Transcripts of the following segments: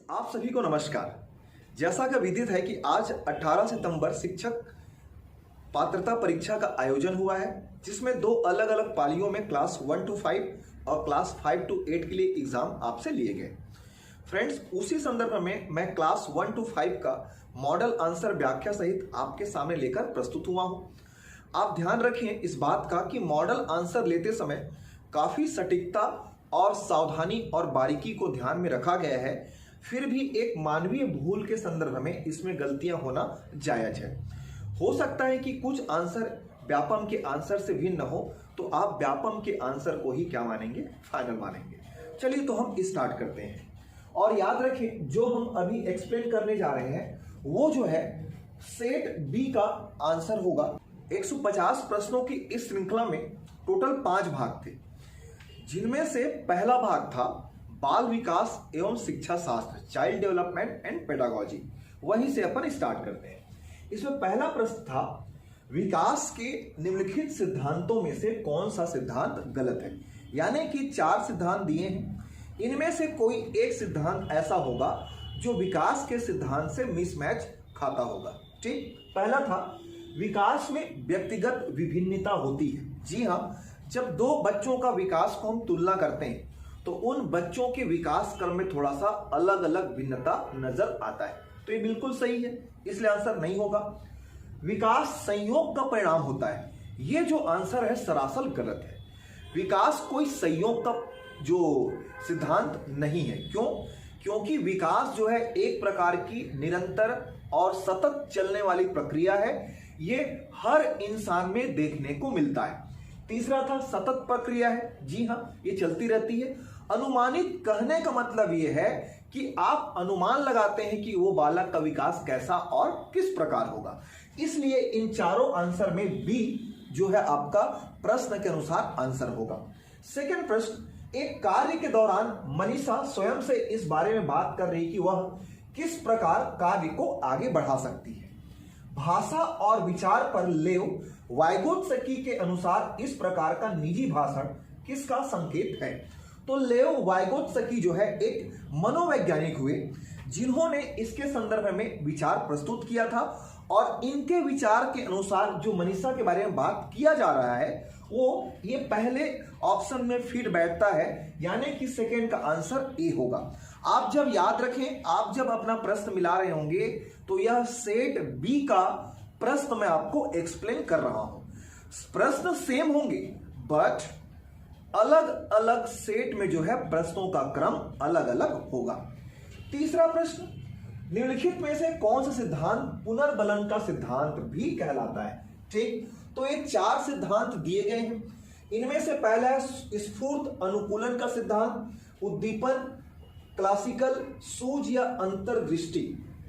आप सभी को नमस्कार। जैसा कि विदित है कि आज 18 सितंबर शिक्षक पात्रता परीक्षा का आयोजन हुआ है, जिसमें दो अलग अलग पालियों में क्लास 1 to 5 और क्लास 5 to 8 के लिए एग्जाम आपसे लिए गए। फ्रेंड्स, उसी संदर्भ में मैं क्लास 1 to 5 का मॉडल आंसर व्याख्या सहित आपके सामने लेकर प्रस्तुत हुआ हूं। आप ध्यान रखें इस बात का कि मॉडल आंसर लेते समय काफी सटीकता और सावधानी और बारीकी को ध्यान में रखा गया है, फिर भी एक मानवीय भूल के संदर्भ में इसमें गलतियां होना जायज है। हो सकता है कि कुछ आंसर व्यापम के आंसर से भिन्न हो, तो आप व्यापम के आंसर को ही क्या मानेंगे, फाइनल मानेंगे। चलिए तो हम स्टार्ट करते हैं। और याद रखें, जो हम अभी एक्सप्लेन करने जा रहे हैं वो जो है सेट बी का आंसर होगा। 150 प्रश्नों की इस श्रृंखला में टोटल 5 भाग थे, जिनमें से पहला भाग था बाल विकास एवं शिक्षा शास्त्र, चाइल्ड डेवलपमेंट एंड पेडागोजी। वहीं से अपन स्टार्ट करते हैं। इसमें पहला प्रश्न था विकास के निम्नलिखित सिद्धांतों में से कौन सा सिद्धांत गलत है। यानी कि 4 सिद्धांत दिए हैं, इनमें से कोई एक सिद्धांत ऐसा होगा जो विकास के सिद्धांत से मिसमैच खाता होगा। ठीक, पहला था विकास में व्यक्तिगत विभिन्नता होती है। जी हाँ, जब दो बच्चों का विकास को हम तुलना करते हैं तो उन बच्चों के विकास क्रम में थोड़ा सा अलग अलग भिन्नता नजर आता है, तो ये बिल्कुल सही है, इसलिए आंसर नहीं होगा। विकास संयोग का परिणाम होता है, ये जो आंसर है सरासर गलत है। विकास कोई संयोग का जो सिद्धांत नहीं है। क्यों? क्योंकि विकास जो है एक प्रकार की निरंतर और सतत चलने वाली प्रक्रिया है, ये हर इंसान में देखने को मिलता है। तीसरा था सतत प्रक्रिया है। जी हाँ, ये चलती रहती है। अनुमानित कहने का मतलब ये है कि आप अनुमान लगाते हैं कि वो बालक का विकास कैसा और किस प्रकार होगा। इसलिए इन चारों आंसर में बी जो है आपका प्रश्न के अनुसार आंसर होगा। सेकंड प्रश्न, एक कार्य के दौरान मनीषा स्वयं से इस बारे में बात कर रही कि वह किस प्रकार कार्य को आगे बढ़ा सकती है। भाषा और विचार पर लेव वाइगोत्स्की के अनुसार इस प्रकार का निजी भाषण किसका संकेत है। तो लेव वाइगोत्स्की जो है एक मनोवैज्ञानिक हुए, जिन्होंने इसके संदर्भ में विचार प्रस्तुत किया था, और इनके विचार के अनुसार जो मनीषा के बारे में बात किया जा रहा है वो ये पहले ऑप्शन में फिट बैठता है, यानी कि सेकेंड का आंसर ए होगा। आप जब याद रखें, आप जब अपना प्रश्न मिला रहे होंगे तो यह सेट बी का प्रश्न मैं आपको एक्सप्लेन कर रहा हूं। प्रश्न सेम होंगे बट अलग अलग सेट में जो है प्रश्नों का क्रम अलग अलग होगा। तीसरा प्रश्न, निम्नलिखित में से कौन सा सिद्धांत पुनर्बलन का सिद्धांत भी कहलाता है। ठीक, तो ये 4 सिद्धांत दिए गए हैं। इनमें से पहला है स्फूर्त अनुकूलन का सिद्धांत, उद्दीपन, क्लासिकल, सूझ या अंतर्दृष्टि।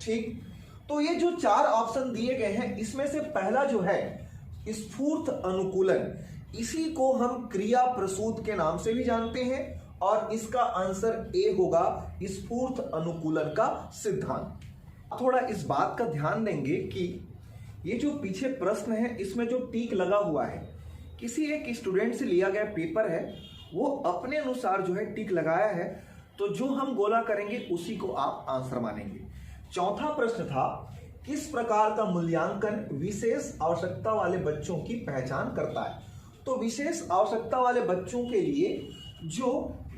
ठीक, तो ये जो 4 ऑप्शन दिए गए हैं, इसमें से पहला जो है स्फूर्त अनुकूलन, इसी को हम क्रिया प्रसूत के नाम से भी जानते हैं, और इसका आंसर ए होगा स्फूर्त अनुकूलन का सिद्धांत। थोड़ा इस बात का ध्यान देंगे कि ये जो पीछे प्रश्न है इसमें जो टिक लगा हुआ है, किसी एक स्टूडेंट से लिया गया पेपर है, वो अपने अनुसार जो है टिक लगाया है, तो जो हम गोला करेंगे उसी को आप आंसर मानेंगे। चौथा प्रश्न था किस प्रकार का मूल्यांकन विशेष आवश्यकता वाले बच्चों की पहचान करता है। तो विशेष आवश्यकता वाले बच्चों के लिए जो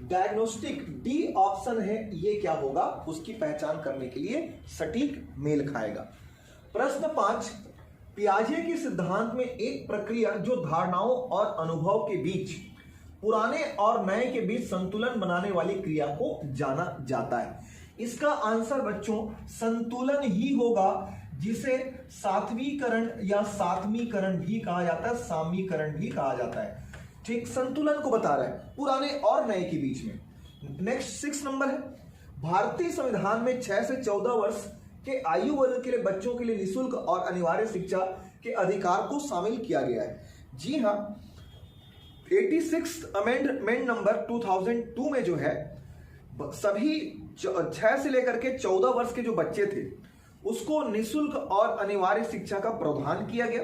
डायग्नोस्टिक डी ऑप्शन है ये क्या होगा, उसकी पहचान करने के लिए सटीक मेल खाएगा। प्रश्न 5, पियाजे के सिद्धांत में एक प्रक्रिया जो धारणाओं और अनुभव के बीच, पुराने और नए के बीच संतुलन बनाने वाली क्रिया को जाना जाता है। इसका आंसर बच्चों संतुलन ही होगा, जिसे सात्वीकरण या सातवीकरण भी कहा जाता है, सामीकरण भी कहा जाता है। ठीक, संतुलन को बता रहा है पुराने और नए के बीच में। नेक्स्ट 6 नंबर है, भारतीय संविधान में 6 से 14 वर्ष के आयु वर्ग के लिए बच्चों के लिए निःशुल्क और अनिवार्य शिक्षा के अधिकार को शामिल किया गया है। जी हाँ, 86 अमेंडमेंट नंबर 2002 में जो है सभी 6 से लेकर के 14 वर्ष के जो बच्चे थे उसको निःशुल्क और अनिवार्य शिक्षा का प्रावधान किया गया,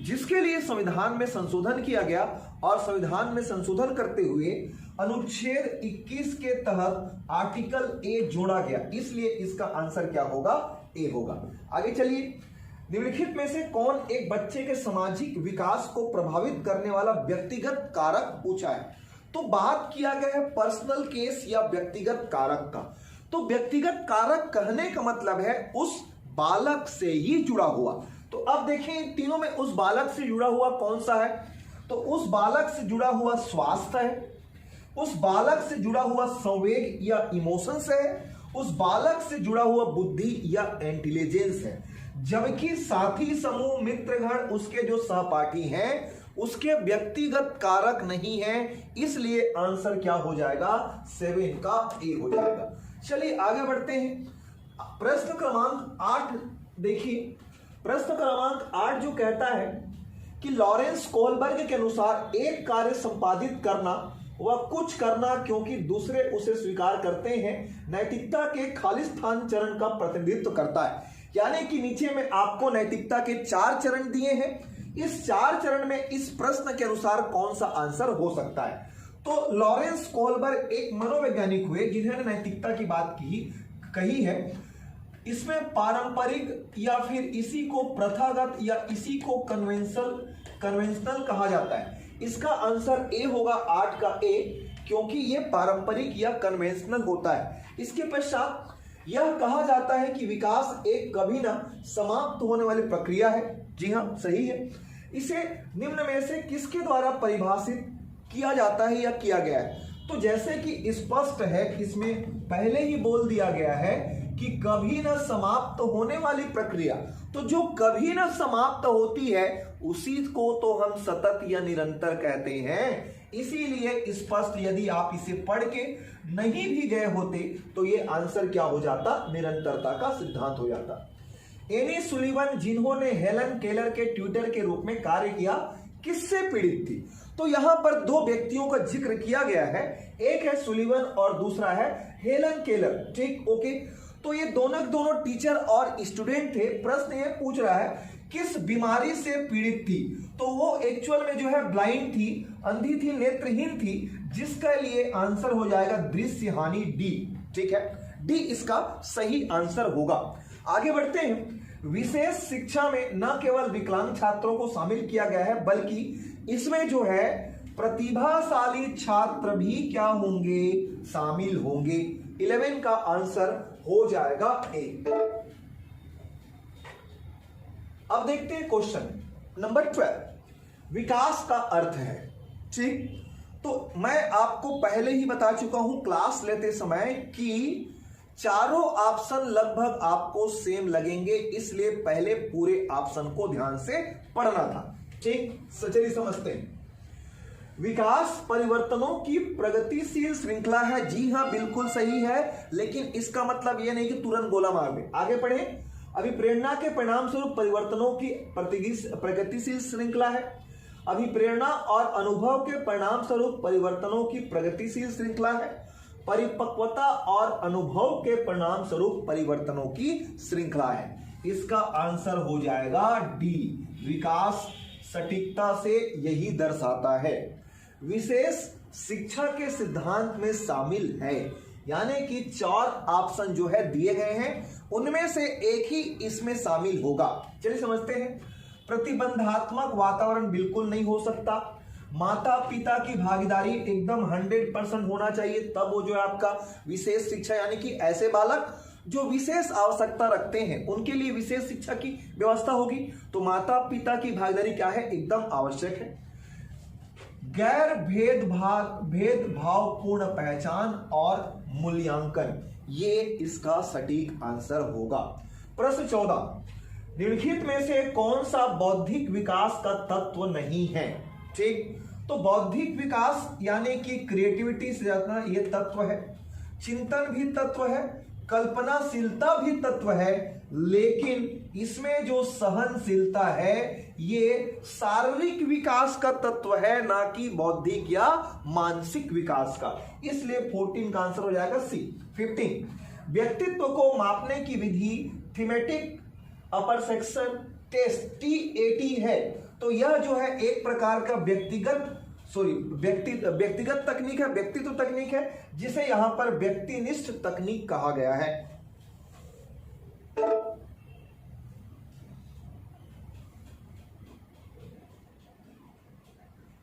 जिसके लिए संविधान में संशोधन किया गया, और संविधान में संशोधन करते हुए अनुच्छेद 21 के तहत आर्टिकल ए जोड़ा गया, इसलिए इसका आंसर क्या होगा? ए होगा। आगे चलिए, निम्नलिखित में से कौन एक बच्चे के सामाजिक विकास को प्रभावित करने वाला व्यक्तिगत कारक पूछा है? तो बात किया गया है पर्सनल केस या व्यक्तिगत कारक का। तो व्यक्तिगत कारक कहने का मतलब है उस बालक से ही जुड़ा हुआ। तो अब देखें इन तीनों में उस बालक से जुड़ा हुआ कौन सा है? तो उस बालक से जुड़ा हुआ स्वास्थ्य है, उस बालक से जुड़ा हुआ संवेग या इमोशंस है, उस बालक से जुड़ा हुआ बुद्धि या इंटेलिजेंस है। जबकि साथी समूह मित्रगण उसके जो सहपाठी हैं उसके व्यक्तिगत कारक नहीं है, इसलिए आंसर क्या हो जाएगा? 7 का ए हो जाएगा। चलिए आगे बढ़ते हैं। प्रश्न क्रमांक 8 देखिए, प्रश्न क्रमांक 8 जो कहता है कि लॉरेंस कोहलबर्ग के अनुसार एक कार्य संपादित करना व कुछ करना क्योंकि दूसरे उसे स्वीकार करते हैं नैतिकता के खालिस्तान चरण का प्रतिनिधित्व करता है। यानी कि नीचे में आपको नैतिकता के 4 चरण दिए हैं। इस 4 चरण में इस प्रश्न के अनुसार कौन सा आंसर हो सकता है? तो लॉरेंस कोहलबर्ग एक मनोवैज्ञानिक हुए जिन्होंने नैतिकता की बात कही है। इसमें पारंपरिक या फिर इसी को प्रथागत या इसी को कन्वेंशनल कहा जाता है। इसका आंसर ए होगा, 8 का ए, क्योंकि यह पारंपरिक या कन्वेंशनल होता है। इसके पश्चात यह कहा जाता है कि विकास एक कभी ना समाप्त होने वाली प्रक्रिया है। जी हाँ, सही है। इसे निम्न में से किसके द्वारा परिभाषित किया जाता है या किया गया है? तो जैसे कि स्पष्ट है, इसमें पहले ही बोल दिया गया है कि कभी न समाप्त होने वाली प्रक्रिया। तो जो कभी न समाप्त होती है उसी को तो हम सतत या निरंतर कहते हैं। इसीलिए स्पष्ट, यदि आप इसे पढ़ के नहीं भी गए होते तो ये आंसर क्या हो जाता? निरंतरता का सिद्धांत हो जाता। एनी सुलिवन जिन्होंने हेलन केलर के ट्यूटर के रूप में कार्य किया, किससे पीड़ित थी? तो यहां पर 2 व्यक्तियों का जिक्र किया गया है, एक है सुलिवन और दूसरा है हेलन केलर। ठीक, ओके। तो ये दोनों टीचर और स्टूडेंट थे। प्रश्न ये पूछ रहा है किस बीमारी से पीड़ित थी? तो वो एक्चुअल में जो है ब्लाइंड थी, अंधी थी, नेत्रहीन थी, जिसका लिए आंसर हो जाएगा दृश्य हानि, डी। ठीक है, डी इसका सही आंसर होगा। आगे बढ़ते हैं। विशेष शिक्षा में न केवल विकलांग छात्रों को शामिल किया गया है बल्कि इसमें जो है प्रतिभाशाली छात्र भी क्या होंगे? शामिल होंगे। 11 का आंसर हो जाएगा ए। अब देखते हैं क्वेश्चन नंबर 12। विकास का अर्थ है। ठीक, तो मैं आपको पहले ही बता चुका हूं क्लास लेते समय कि चारों ऑप्शन लगभग आपको सेम लगेंगे, इसलिए पहले पूरे ऑप्शन को ध्यान से पढ़ना था। ठीक, चलिए समझते हैं। विकास परिवर्तनों की प्रगतिशील श्रृंखला है। जी हां, बिल्कुल सही है, लेकिन इसका मतलब यह नहीं कि तुरंत गोला मार दे। आगे पढ़ें। अभिप्रेरणा के परिणाम स्वरूप परिवर्तनों की प्रगतिशील श्रृंखला है। अभिप्रेरणा और अनुभव के परिणाम स्वरूप परिवर्तनों की प्रगतिशील श्रृंखला है। परिपक्वता और अनुभव के परिणाम स्वरूप परिवर्तनों की श्रृंखला है। इसका आंसर हो जाएगा डी। विकास सटीकता से यही दर्शाता है। विशेष शिक्षा के सिद्धांत में शामिल है, यानी कि 4 ऑप्शन जो है दिए गए हैं उनमें से एक ही इसमें शामिल होगा। चलिए समझते हैं। प्रतिबंधात्मक वातावरण बिल्कुल नहीं हो सकता। माता पिता की भागीदारी एकदम 100% होना चाहिए, तब वो जो है आपका विशेष शिक्षा, यानी कि ऐसे बालक जो विशेष आवश्यकता रखते हैं उनके लिए विशेष शिक्षा की व्यवस्था होगी। तो माता पिता की भागीदारी क्या है? एकदम आवश्यक है। गैर भेदभावपूर्ण पहचान और मूल्यांकन, ये इसका सटीक आंसर होगा। प्रश्न 14। निम्नलिखित में से कौन सा बौद्धिक विकास का तत्व नहीं है? ठीक, तो बौद्धिक विकास यानी कि क्रिएटिविटी से ज्यादा ये तत्व है। चिंतन भी तत्व है, कल्पनाशीलता भी तत्व है, लेकिन इसमें जो सहनशीलता है ये शारीरिक विकास का तत्व है, ना कि बौद्धिक या मानसिक विकास का। इसलिए 14 का आंसर हो जाएगा सी। 15। व्यक्तित्व को मापने की विधि थीमेटिक अपर्सेप्शन टेस्ट TAT है। तो यह जो है एक प्रकार का व्यक्तिगत सॉरी व्यक्तिगत तकनीक है, व्यक्तित्व तकनीक है, जिसे यहां पर व्यक्तिनिष्ठ तकनीक कहा गया है।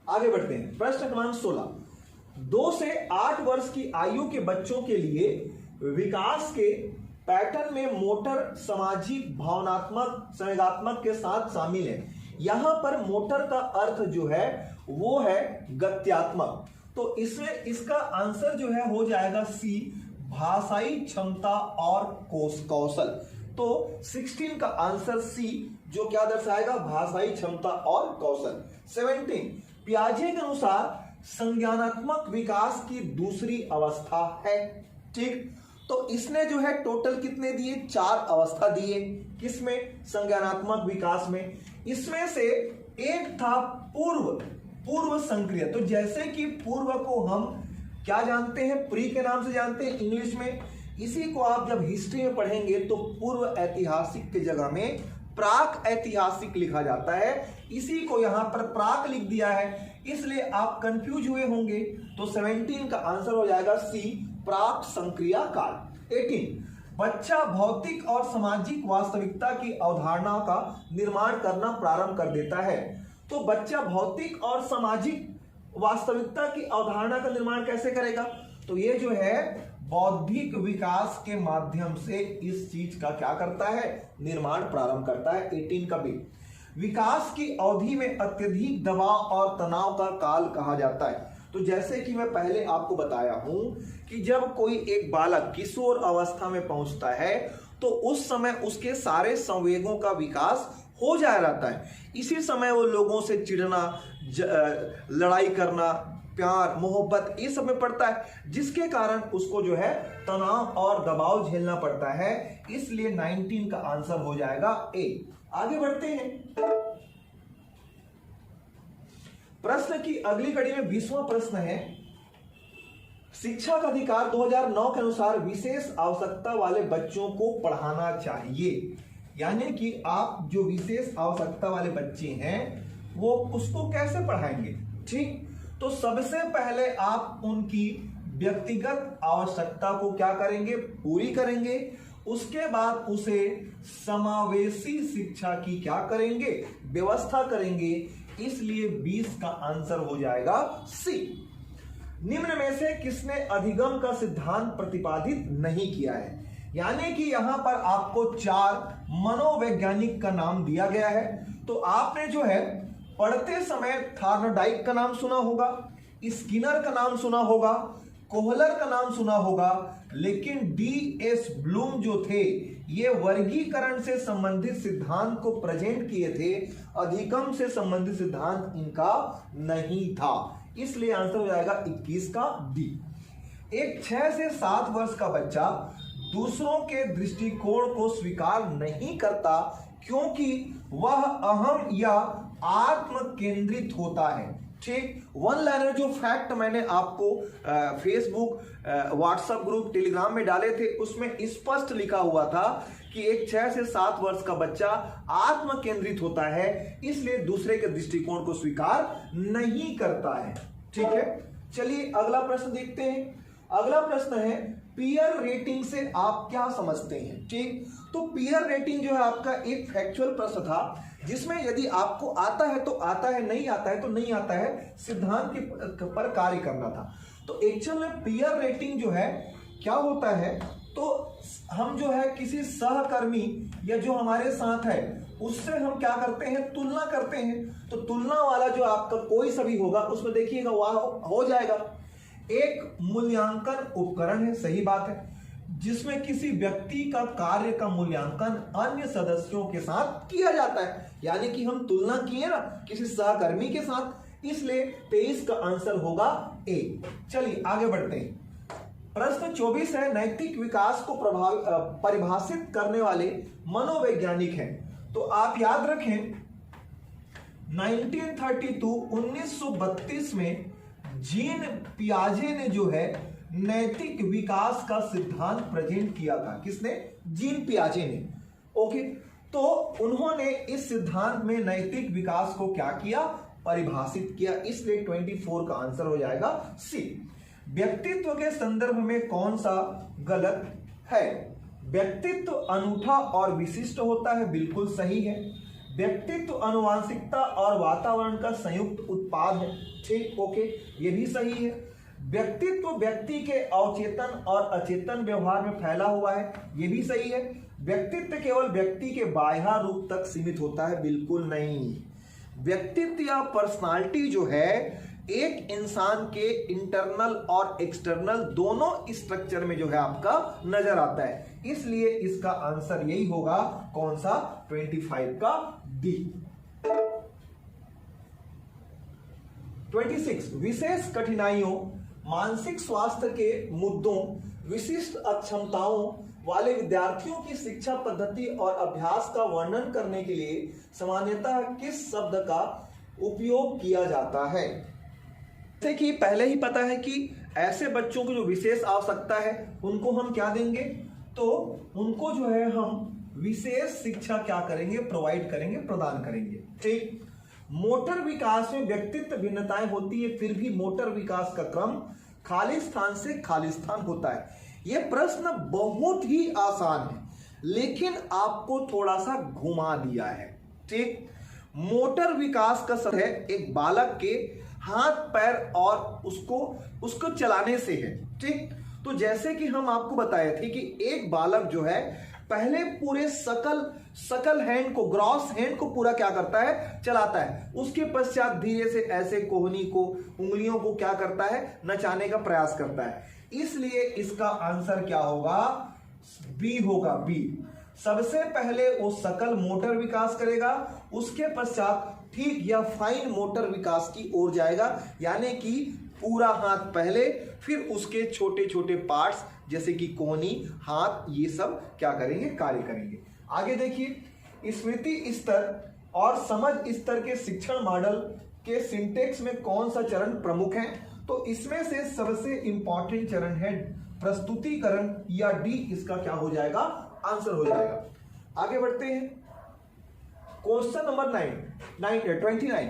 आगे बढ़ते हैं। प्रश्न क्रमांक 16, 2 से 8 वर्ष की आयु के बच्चों के लिए विकास के पैटर्न में मोटर, सामाजिक, भावनात्मक, संवेगात्मक के साथ शामिल है। यहां पर मोटर का अर्थ जो है वो है गत्यात्मक, तो इसमें इसका आंसर जो है हो जाएगा सी, भाषाई क्षमता और कौशल। तो 16 का आंसर सी, जो क्या दर्शाएगा, भाषाई क्षमता और कौशल। 17, पियाजे के अनुसार संज्ञानात्मक विकास की दूसरी अवस्था है। ठीक, तो इसने जो है टोटल कितने दिए, 4 अवस्था दिए। किसमें, संज्ञानात्मक विकास में। इसमें से एक था पूर्व संक्रिय। तो जैसे कि पूर्व को हम क्या जानते हैं, प्री के नाम से जानते हैं इंग्लिश में, इसी को आप जब हिस्ट्री में पढ़ेंगे तो पूर्व ऐतिहासिक की जगह में प्राक ऐतिहासिक लिखा जाता है। इसी को यहां पर प्राक लिख दिया है, इसलिए आप कंफ्यूज हुए होंगे। तो 17 का आंसर हो जाएगा सी, प्राक संक्रिया काल। 18, बच्चा भौतिक और सामाजिक वास्तविकता की अवधारणा का निर्माण करना प्रारंभ कर देता है। तो बच्चा भौतिक और सामाजिक वास्तविकता की अवधारणा का निर्माण कैसे करेगा, तो ये जो है बौद्धिक विकास के माध्यम से इस चीज का क्या करता है, निर्माण प्रारंभ करता है। 18 का बी, विकास की अवधि में अत्यधिक दबाव और तनाव का काल कहा जाता है। तो जैसे कि मैं पहले आपको बताया हूं कि जब कोई एक बालक किशोर अवस्था में पहुंचता है तो उस समय उसके सारे संवेगों का विकास हो जा रहता है। इसी समय वो लोगों से चिढ़ना, लड़ाई करना, प्यार, मोहब्बत, ये सब में पड़ता है, जिसके कारण उसको जो है तनाव और दबाव झेलना पड़ता है। इसलिए 19 का आंसर हो जाएगा ए। आगे बढ़ते हैं। प्रश्न की अगली कड़ी में 20वां प्रश्न है, शिक्षा का अधिकार 2009 के अनुसार विशेष आवश्यकता वाले बच्चों को पढ़ाना चाहिए। यानी कि आप जो विशेष आवश्यकता वाले बच्चे हैं वो उसको कैसे पढ़ाएंगे। ठीक, तो सबसे पहले आप उनकी व्यक्तिगत आवश्यकता को क्या करेंगे, पूरी करेंगे। उसके बाद उसे समावेशी शिक्षा की क्या करेंगे, व्यवस्था करेंगे। इसलिए 20 का आंसर हो जाएगा सी। निम्न में से किसने अधिगम का सिद्धांत प्रतिपादित नहीं किया है। यानी कि यहां पर आपको 4 मनोवैज्ञानिक का नाम दिया गया है। तो आपने जो है पढ़ते समय थॉर्नडाइक का नाम सुना होगा, स्किनर का नाम सुना होगा, कोहलर का नाम सुना होगा, लेकिन D.S. ब्लूम जो थे ये वर्गीकरण से संबंधित सिद्धांत को प्रेजेंट किए थे, अधिगम से संबंधित सिद्धांत इनका नहीं था। इसलिए आंसर हो जाएगा 21 का डी। एक 6 से 7 वर्ष का बच्चा दूसरों के दृष्टिकोण को स्वीकार नहीं करता क्योंकि वह अहम या आत्म केंद्रित होता है। ठीक, वन लाइनर जो फैक्ट मैंने आपको फेसबुक, व्हाट्सएप ग्रुप, टेलीग्राम में डाले थे उसमें स्पष्ट लिखा हुआ था कि एक 6 से 7 वर्ष का बच्चा आत्म केंद्रित होता है, इसलिए दूसरे के दृष्टिकोण को स्वीकार नहीं करता है। ठीक है, चलिए अगला प्रश्न देखते हैं। अगला प्रश्न है पीयर रेटिंग से आप क्या समझते हैं। ठीक, तो पीयर रेटिंग जो है आपका एक फैक्चुअल प्रश्न था जिसमें यदि आपको आता है तो आता है, नहीं आता है तो नहीं आता है, सिद्धांत के पर कार्य करना था। तो एक्चुअल में पीयर रेटिंग जो है क्या होता है, तो हम जो है किसी सहकर्मी या जो हमारे साथ है उससे हम क्या करते हैं, तुलना करते हैं। तो तुलना वाला जो आपका कोई सा भी होगा उसमें देखिएगा वह हो जाएगा। एक मूल्यांकन उपकरण है, सही बात है, जिसमें किसी व्यक्ति का कार्य का मूल्यांकन अन्य सदस्यों के साथ किया जाता है। यानी कि हम तुलना किए ना किसी सहकर्मी के साथ, इसलिए 23 का आंसर होगा ए। चलिए आगे बढ़ते हैं। प्रश्न 24 है नैतिक विकास को परिभाषित करने वाले मनोवैज्ञानिक हैं। तो आप याद रखें 1932 में जीन पियाजे ने जो है नैतिक विकास का सिद्धांत प्रेजेंट किया था। किसने? जीन पियाजे ने। ओके, तो उन्होंने इस सिद्धांत में नैतिक विकास को क्या किया, परिभाषित किया, इसलिए 24 का आंसर हो जाएगा सी। व्यक्तित्व के संदर्भ में कौन सा गलत है? व्यक्तित्व अनूठा और विशिष्ट होता है, बिल्कुल सही है। व्यक्तित्व आनुवंशिकता और वातावरण का संयुक्त उत्पाद है, ठीक, ओके, ये भी सही है। व्यक्तित्व व्यक्ति के अवचेतन और अचेतन व्यवहार में फैला हुआ है, ये भी सही है। व्यक्तित्व केवल व्यक्ति के बाह्य रूप तक सीमित होता है, बिल्कुल नहीं। व्यक्तित्व या पर्सनालिटी जो है एक इंसान के इंटरनल और एक्सटर्नल दोनों स्ट्रक्चर में जो है आपका नजर आता है, इसलिए इसका आंसर यही होगा, कौन सा? 25 का डी। 26 विशेष कठिनाइयों, मानसिक स्वास्थ्य के मुद्दों, विशिष्ट अक्षमताओं वाले विद्यार्थियों की शिक्षा पद्धति और अभ्यास का वर्णन करने के लिए सामान्यतः किस शब्द का उपयोग किया जाता है? जैसे कि पहले ही पता है कि ऐसे बच्चों को जो विशेष आवश्यकता है उनको हम क्या देंगे, तो उनको जो है हम विशेष शिक्षा क्या करेंगे? प्रोवाइड करेंगे, प्रदान करेंगे, ठीक। मोटर विकास में व्यक्तित्व भिन्नताएं होती है, फिर भी मोटर विकास का क्रम खाली स्थान से खाली स्थान होता है। यह प्रश्न बहुत ही आसान है, लेकिन आपको थोड़ा सा घुमा दिया है, ठीक। मोटर विकास का अर्थ है एक बालक के हाथ पैर और उसको चलाने से है, ठीक। तो जैसे कि हम आपको बताए थे कि एक बालक जो है पहले पूरे सकल हैंड को, ग्रॉस हैंड को पूरा क्या करता है? चलाता है। उसके पश्चात धीरे से ऐसे कोहनी को, उंगलियों को क्या करता है? नचाने का प्रयास करता है। इसलिए इसका आंसर क्या होगा? बी होगा, बी। सबसे पहले वो सकल मोटर विकास करेगा, उसके पश्चात ठीक या फाइन मोटर विकास की ओर जाएगा, यानी कि पूरा हाथ पहले, फिर उसके छोटे छोटे पार्ट्स जैसे कि कोहनी, हाथ, ये सब क्या करेंगे? कार्य करेंगे। आगे देखिए, स्मृति स्तर और समझ स्तर के शिक्षण मॉडल के सिंटेक्स में कौन सा चरण प्रमुख है? तो इसमें से सबसे इंपॉर्टेंट चरण है प्रस्तुतिकरण, या डी इसका क्या हो जाएगा? आंसर हो जाएगा। आगे बढ़ते हैं, क्वेश्चन नंबर 29।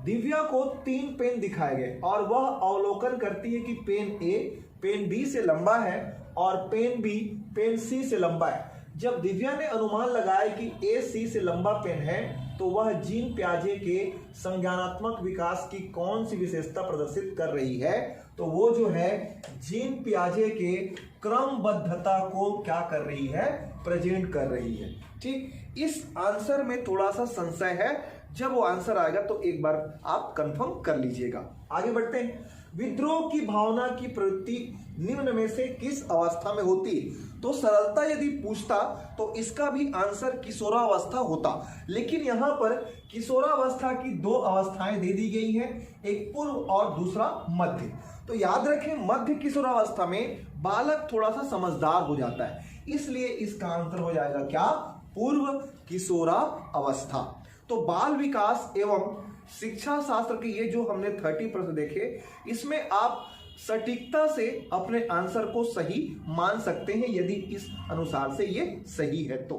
दिव्या को 3 पेन दिखाए गए और वह अवलोकन करती है कि पेन ए पेन बी से लंबा है और पेन बी पेन सी से लंबा है। जब दिव्या ने अनुमान लगाया कि ए सी से लंबा पेन है, तो वह जीन प्याजे के संज्ञानात्मक विकास की कौन सी विशेषता प्रदर्शित कर रही है? तो वो जो है जीन प्याजे के क्रमबद्धता को क्या कर रही है? प्रेजेंट कर रही है, ठीक। इस आंसर में थोड़ा सा संशय है, जब वो आंसर आएगा तो एक बार आप कंफर्म कर लीजिएगा। आगे बढ़ते हैं, विद्रोह की भावना की प्रवृत्ति निम्न में से किस अवस्था में होती है? तो सरलता यदि पूछता तो इसका भी आंसर किशोरावस्था होता, लेकिन यहां पर किशोरावस्था की 2 अवस्थाएं दे दी गई हैं, एक पूर्व और दूसरा मध्य। तो याद रखें, मध्य किशोरावस्था में बालक थोड़ा सा समझदार हो जाता है, इसलिए इसका आंसर हो जाएगा क्या? पूर्व किशोरावस्था। तो बाल विकास एवं शिक्षा शास्त्र के ये जो हमने 30 प्रश्न देखे, इसमें आप सटीकता से अपने आंसर को सही मान सकते हैं, यदि इस अनुसार से ये सही है तो।